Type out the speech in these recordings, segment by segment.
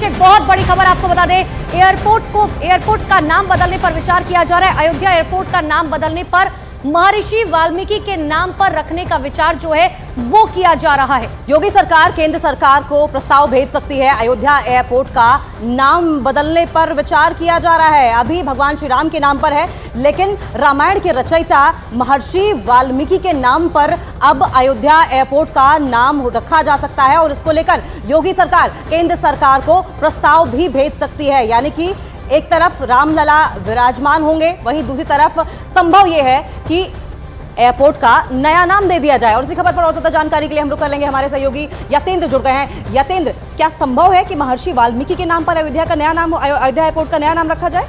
बीच एक बहुत बड़ी खबर आपको बता दें, एयरपोर्ट का नाम बदलने पर विचार किया जा रहा है। अयोध्या एयरपोर्ट का नाम बदलने पर महर्षि वाल्मीकि के नाम पर रखने का विचार जो है वो किया जा रहा है। योगी सरकार केंद्र सरकार को प्रस्ताव भेज सकती है। अयोध्या एयरपोर्ट का नाम बदलने पर विचार किया जा रहा है। अभी भगवान श्री राम के नाम पर है, लेकिन रामायण के रचयिता महर्षि वाल्मीकि के नाम पर अब अयोध्या एयरपोर्ट का नाम रखा जा सकता है और इसको लेकर योगी सरकार केंद्र सरकार को प्रस्ताव भी भेज सकती है। यानी कि एक तरफ रामलला विराजमान होंगे, वहीं दूसरी तरफ संभव यह है कि एयरपोर्ट का नया नाम दे दिया जाए। और इसी खबर पर और ज्यादा जानकारी के लिए हम लोग कर लेंगे, हमारे सहयोगी यतेंद्र जुड़ गए हैं। यतेंद्र, क्या संभव है कि महर्षि वाल्मीकि के नाम पर अयोध्या एयरपोर्ट का नया नाम रखा जाए?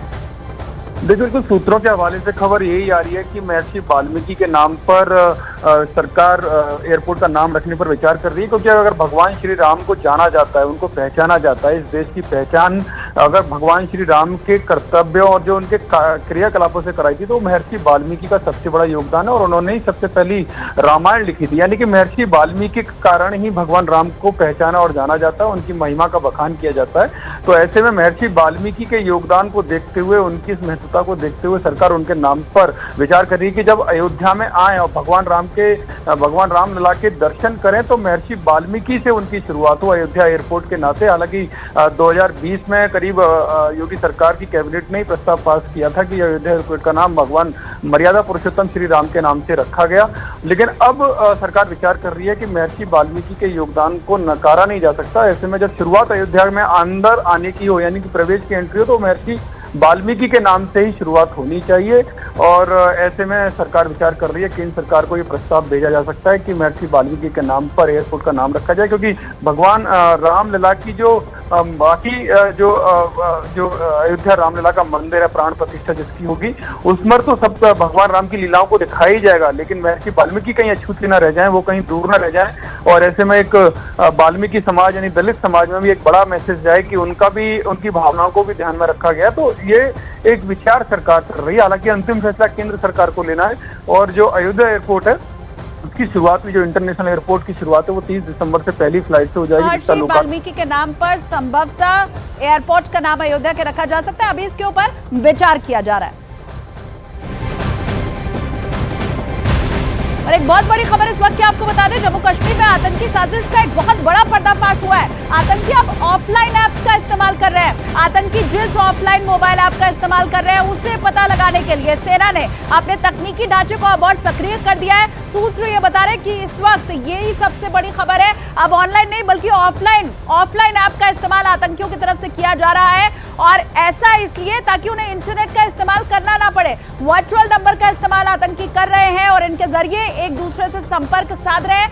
देखिए, बिल्कुल सूत्रों के हवाले से खबर यही आ रही है कि महर्षि वाल्मीकि के नाम पर सरकार एयरपोर्ट का नाम रखने पर विचार कर रही है, क्योंकि अगर भगवान श्री राम को जाना जाता है, उनको पहचाना जाता है, इस देश की पहचान अगर भगवान श्री राम के कर्तव्यों और जो उनके क्रियाकलापों से कराई थी, तो महर्षि वाल्मीकि का सबसे बड़ा योगदान है और उन्होंने ही सबसे पहली रामायण लिखी थी। यानी कि महर्षि वाल्मीकि के कारण ही भगवान राम को पहचाना और जाना जाता है, उनकी महिमा का बखान किया जाता है। तो ऐसे में महर्षि वाल्मीकि के योगदान को देखते हुए, उनकी इस महत्वता को देखते हुए सरकार उनके नाम पर विचार कर रही है कि जब अयोध्या में आए और भगवान रामलला के दर्शन करें तो महर्षि वाल्मीकि से उनकी शुरुआत हो अयोध्या एयरपोर्ट के नाते। हालांकि 2020 में करीब योगी सरकार की कैबिनेट ने ही प्रस्ताव पास किया था कि अयोध्या एयरपोर्ट का नाम भगवान मर्यादा पुरुषोत्तम श्री राम के नाम से रखा गया, लेकिन अब सरकार विचार कर रही है कि महर्षि वाल्मीकि के योगदान को नकारा नहीं जा सकता। ऐसे में जब शुरुआत अयोध्या में अंदर आने की हो, यानी कि प्रवेश की एंट्री हो, तो महर्षि वाल्मीकि के नाम से ही शुरुआत होनी चाहिए। और ऐसे में सरकार विचार कर रही है, केंद्र सरकार को ये प्रस्ताव भेजा जा सकता है कि महर्षि वाल्मीकि के नाम पर एयरपोर्ट का नाम रखा जाए, क्योंकि भगवान रामलला की जो बाकी जो अयोध्या रामलला का मंदिर है, प्राण प्रतिष्ठा जिसकी होगी, उसमें तो सब भगवान राम की लीलाओं को दिखाया ही जाएगा, लेकिन महर्षि वाल्मीकि कहीं अछूते न रह जाएं, वो कहीं दूर न रह जाएं। और ऐसे में एक वाल्मीकि समाज यानी दलित समाज में भी एक बड़ा मैसेज जाए कि उनकी भावनाओं को भी ध्यान में रखा गया। तो ये एक विचार सरकार कर रही है। हालांकि अंतिम फैसला केंद्र सरकार को लेना है। और जो अयोध्या एयरपोर्ट है, उसकी शुरुआत भी, जो इंटरनेशनल एयरपोर्ट की शुरुआत है, वो 30 दिसंबर से पहली फ्लाइट से हो जाएगी। महर्षि वाल्मीकि के नाम पर संभवतः एयरपोर्ट का नाम अयोध्या के रखा जा सकता है। अभी इसके ऊपर विचार किया जा रहा है। और एक बहुत बड़ी खबर इस वक्त की आपको बता दें, जम्मू कश्मीर में आतंकी साजिश का एक बहुत बड़ा पर्दाफाश हुआ है। आतंकी अब ऑफलाइन ऐप्स का इस्तेमाल कर रहे हैं। आतंकी जिस ऑफलाइन मोबाइल ऐप का इस्तेमाल कर रहे हैं, उसे पता लगाने के लिए सेना ने अपने तकनीकी ढांचे को अब और सक्रिय कर दिया है। सूत्र ये बता रहे हैं कि इस वक्त यही सबसे बड़ी खबर है। अब ऑनलाइन नहीं बल्कि ऑफलाइन ऐप का इस्तेमाल आतंकियों की तरफ से किया जा रहा है, और ऐसा इसलिए ताकि उन्हें इंटरनेट का इस्तेमाल करना ना पड़े। वर्चुअल नंबर का इस्तेमाल आतंकी कर रहे हैं और इनके जरिए एक दूसरे से संपर्क साध रहे हैं।